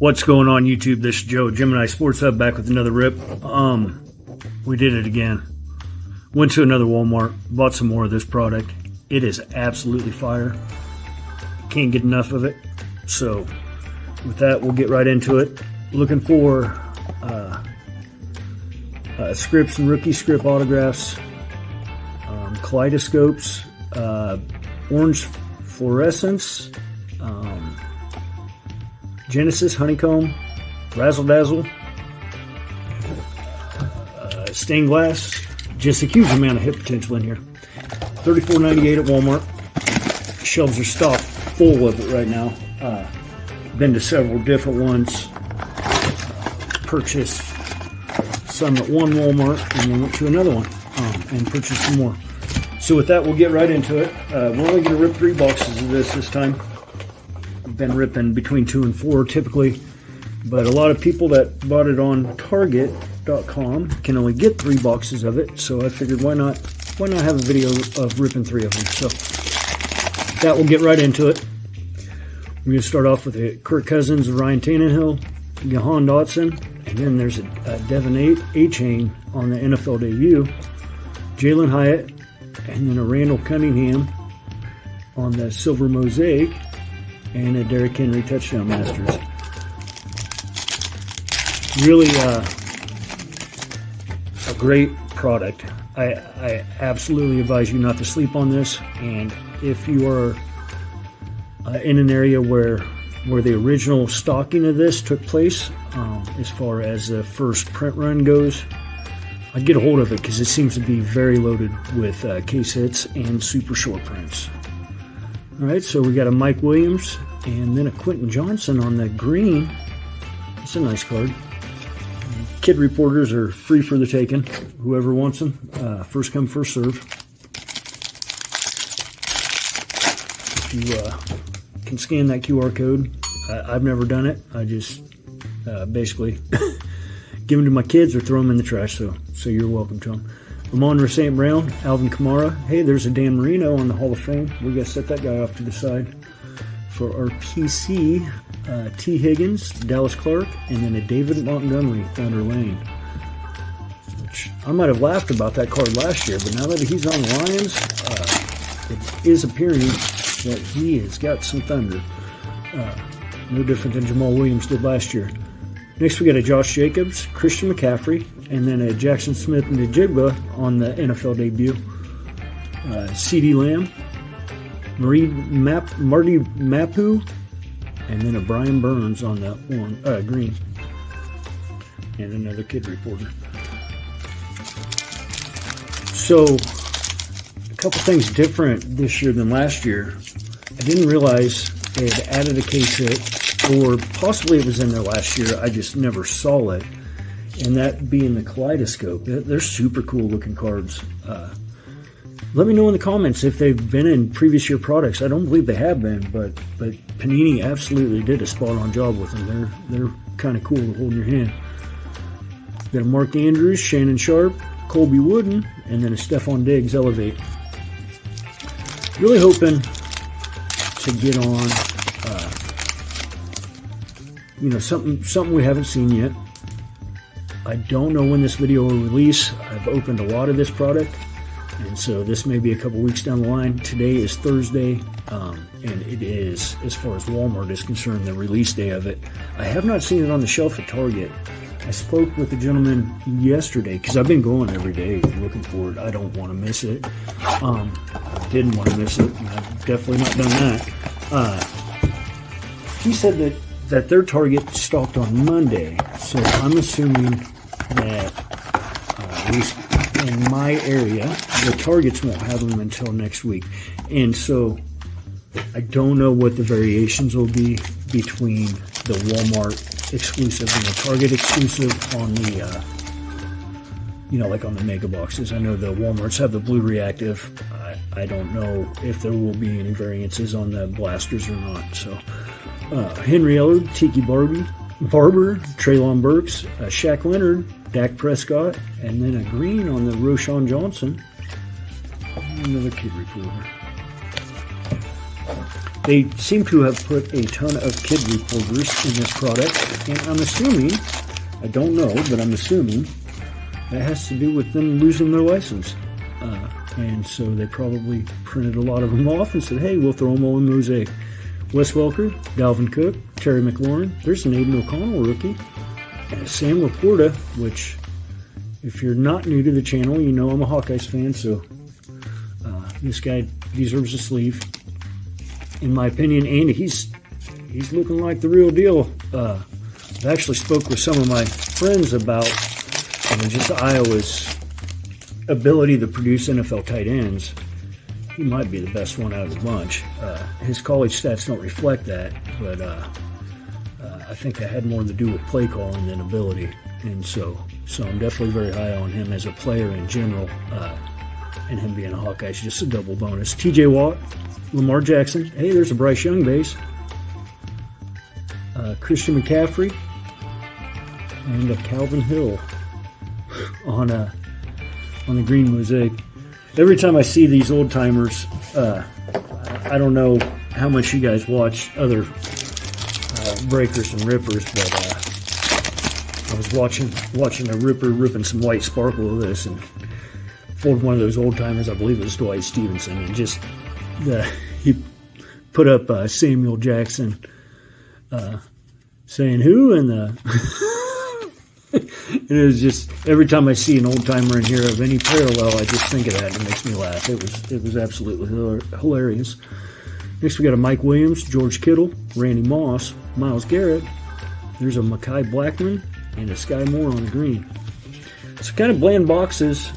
What's going on YouTube? This is Joe, Gemini Sports Hub, back with another rip. We did it again. Went to another Walmart, bought some more of this product. It is absolutely fire. Can't get enough of it. So with that, we'll get right into it. Looking for scripts and rookie script autographs, kaleidoscopes, orange fluorescence, Genesis honeycomb, razzle dazzle, stained glass. Just a huge amount of hit potential in here. $34.98 at Walmart. Shelves are stocked full of it right now. Been to several different ones. Purchased some at one Walmart and then went to another one and purchased some more. So with that, we'll get right into it. We're only going to rip 3 boxes of this time. I've been ripping between 2 and 4 typically, but a lot of people that bought it on Target.com can only get 3 boxes of it. So I figured why not have a video of ripping 3 of them. So that will get right into it. We're going to start off with the Kirk Cousins, Ryan Tannehill, Jahan Dotson, and then there's a Devin A-Chain on the NFL debut, Jalen Hyatt, and then a Randall Cunningham on the Silver Mosaic, and a Derrick Henry Touchdown Masters. Really a great product. I absolutely advise you not to sleep on this, and if you are in an area where the original stocking of this took place, as far as the first print run goes, I'd get a hold of it because it seems to be very loaded with case hits and super short prints. Alright, so we got a Mike Williams and then a Quentin Johnson on the green. It's a nice card. Kid reporters are free for the taking. Whoever wants them, first come, first serve. If you can scan that QR code. I've never done it. I just basically give them to my kids or throw them in the trash, so you're welcome to them. Amon-Ra St. Brown, Alvin Kamara. Hey, there's a Dan Marino on the Hall of Fame. We got to set that guy off to the side. For our PC, T. Higgins, Dallas Clark, and then a David Montgomery, Thunder Lane. Which I might have laughed about that card last year, but now that he's on the Lions, it is appearing that he has got some thunder. No different than Jamal Williams did last year. Next, we got a Josh Jacobs, Christian McCaffrey, and then a Jackson Smith and Njigba on the NFL debut. C.D. Lamb, Marty Mapu, and then a Brian Burns on that one, green. And another kid reporter. So, a couple things different this year than last year. I didn't realize they had added a case hit, or possibly it was in there last year. I just never saw it. And that being the kaleidoscope. They're super cool looking cards. Let me know in the comments if they've been in previous year products. I don't believe they have been, but Panini absolutely did a spot on job with them. They're kind of cool to hold in your hand. Got a Mark Andrews, Shannon Sharp, Colby Wooden, and then a Stephon Diggs Elevate. Really hoping to get on something we haven't seen yet. I don't know when this video will release. I've opened a lot of this product, and so this may be a couple weeks down the line. Today is Thursday, and it is, as far as Walmart is concerned, the release day of it. I have not seen it on the shelf at Target. I spoke with a gentleman yesterday because I've been going every day looking for it. I don't want to miss it. I didn't want to miss it, and I've definitely not done that. He said that their Target stocked on Monday, so I'm assuming that at least in my area, the Targets won't have them until next week. And so I don't know what the variations will be between the Walmart exclusive and the Target exclusive on the, like on the mega boxes. I know the Walmarts have the blue reactive. I don't know if there will be any variances on the blasters or not. So Henry Ellard, Tiki Barber, Treylon Burks, Shaq Leonard, Dak Prescott, and then a green on the Roschon Johnson. Another kid reporter. They seem to have put a ton of kid reporters in this product, and I'm assuming, I don't know, but I'm assuming that has to do with them losing their license. And so they probably printed a lot of them off and said, hey, we'll throw them all in Mosaic. Wes Welker, Dalvin Cook, Terry McLaurin. There's an Aiden O'Connell rookie. And a Sam Laporta, which, if you're not new to the channel, you know I'm a Hawkeyes fan, so this guy deserves a sleeve, in my opinion, and he's looking like the real deal. I actually spoke with some of my friends about just Iowa's ability to produce NFL tight ends. He might be the best one out of the bunch. His college stats don't reflect that, but I think that had more to do with play calling than ability. And so I'm definitely very high on him as a player in general, and him being a Hawkeye is just a double bonus. TJ Watt, Lamar Jackson. Hey, there's a Bryce Young base. Christian McCaffrey, and a Calvin Hill on the green Mosaic. Every time I see these old timers, I don't know how much you guys watch other breakers and rippers, but I was watching a ripper ripping some white sparkle of this, and pulled one of those old timers. I believe it was Dwight Stevenson, and just he put up Samuel Jackson saying who, and it was just, every time I see an old timer in here of any parallel, I just think of that, and it makes me laugh. It was absolutely hilarious. Next we got a Mike Williams, George Kittle, Randy Moss, Myles Garrett. There's a Mekhi Blackman and a Sky Moore on the green. So kind of bland boxes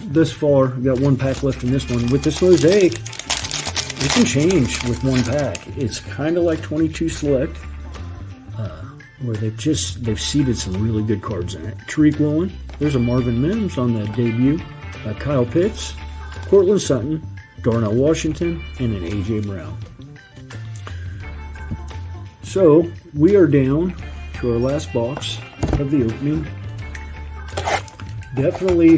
this far. We've got one pack left in this one. With this Mosaic, it can change with one pack. It's kind of like 22 Select, where they've seeded some really good cards in it. Tariq Woolen, there's a Marvin Mims on the debut, Kyle Pitts, Cortland Sutton, Darnell Washington, and an A.J. Brown. So we are down to our last box of the opening. Definitely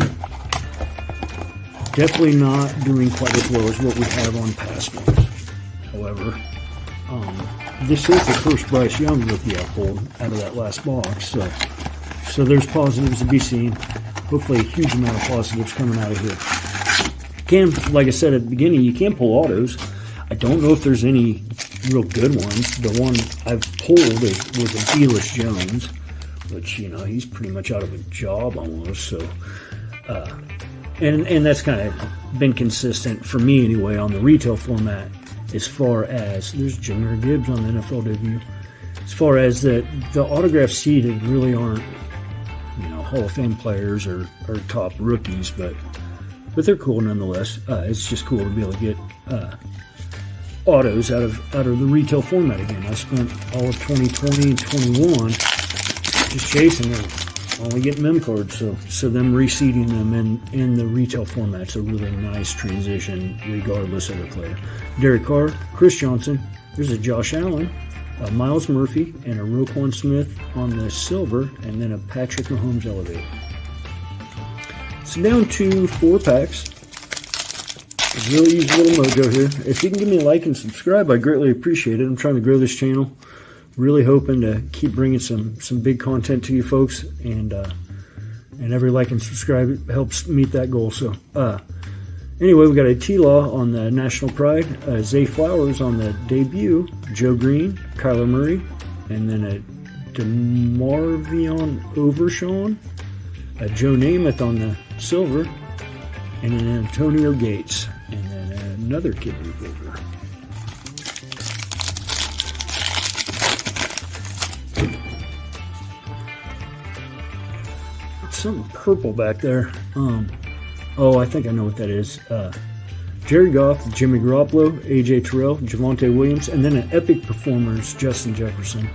not doing quite as well as what we have on past ones. However, this is the first Bryce Young rookie I pulled out of that last box, so there's positives to be seen. Hopefully a huge amount of positives coming out of here. Like I said at the beginning, you can pull autos. I don't know if there's any real good ones. The one I've pulled was a Delish Jones, which, you know, he's pretty much out of a job almost, so and that's kind of been consistent for me anyway on the retail format. As far as, there's Jahmyr Gibbs on the NFL debut. As far as the autograph seeded really aren't, you know, Hall of Fame players or top rookies, but they're cool nonetheless. It's just cool to be able to get autos out of the retail format again. I spent all of 2020 and 21 just chasing them, only getting mem cards. So them reseeding them in the retail format's a really nice transition, regardless of the player. Derek Carr, Chris Johnson. There's a Josh Allen, a Miles Murphy, and a Roquan Smith on the silver, and then a Patrick Mahomes Elevate. So down to 4 packs. I really use a little mojo here. If you can give me a like and subscribe, I greatly appreciate it. I'm trying to grow this channel. Really hoping to keep bringing some big content to you folks, and every like and subscribe helps meet that goal. So anyway, we got a T-Law on the National Pride, Zay Flowers on the debut, Joe Green, Kyler Murray, and then a DeMarvion Overshawn, a Joe Namath on the silver, and an Antonio Gates, and then another kid revolver. Something purple back there. Oh, I think I know what that is. Jerry Goff, Jimmy Garoppolo, AJ Terrell, Javonte Williams, and then an Epic Performers, Justin Jefferson.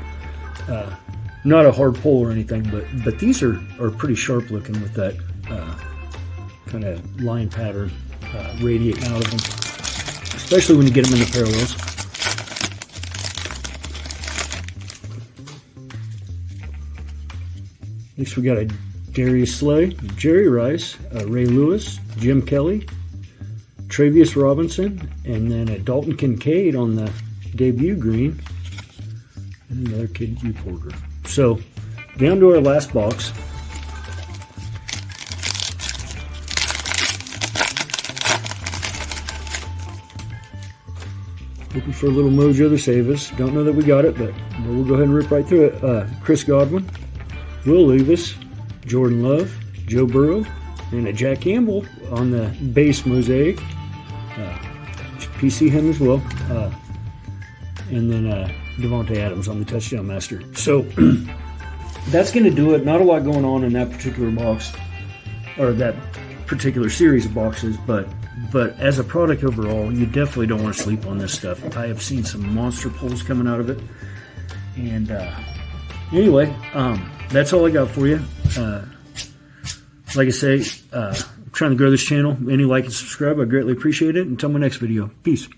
Not a hard pull or anything, but these are pretty sharp looking with that kind of line pattern radiating out of them, especially when you get them in the parallels. Next we got a Darius Slay, Jerry Rice, Ray Lewis, Jim Kelly, Travius Robinson, and then a Dalton Kincaid on the debut green, and another KDB Porter. So, down to our last box. Looking for a little mojo to save us. Don't know that we got it, but we'll go ahead and rip right through it. Chris Godwin, Will Levis, Jordan Love, Joe Burrow, and a Jack Campbell on the base mosaic. PC him as well. And then Devontae Adams on the touchdown master. So that's going to do it. Not a lot going on in that particular box, or that particular series of boxes, but as a product overall, you definitely don't want to sleep on this stuff. I have seen some monster pulls coming out of it. And anyway, that's all I got for you. Like I say, I'm trying to grow this channel. Any like and subscribe, I greatly appreciate it. Until my next video, peace.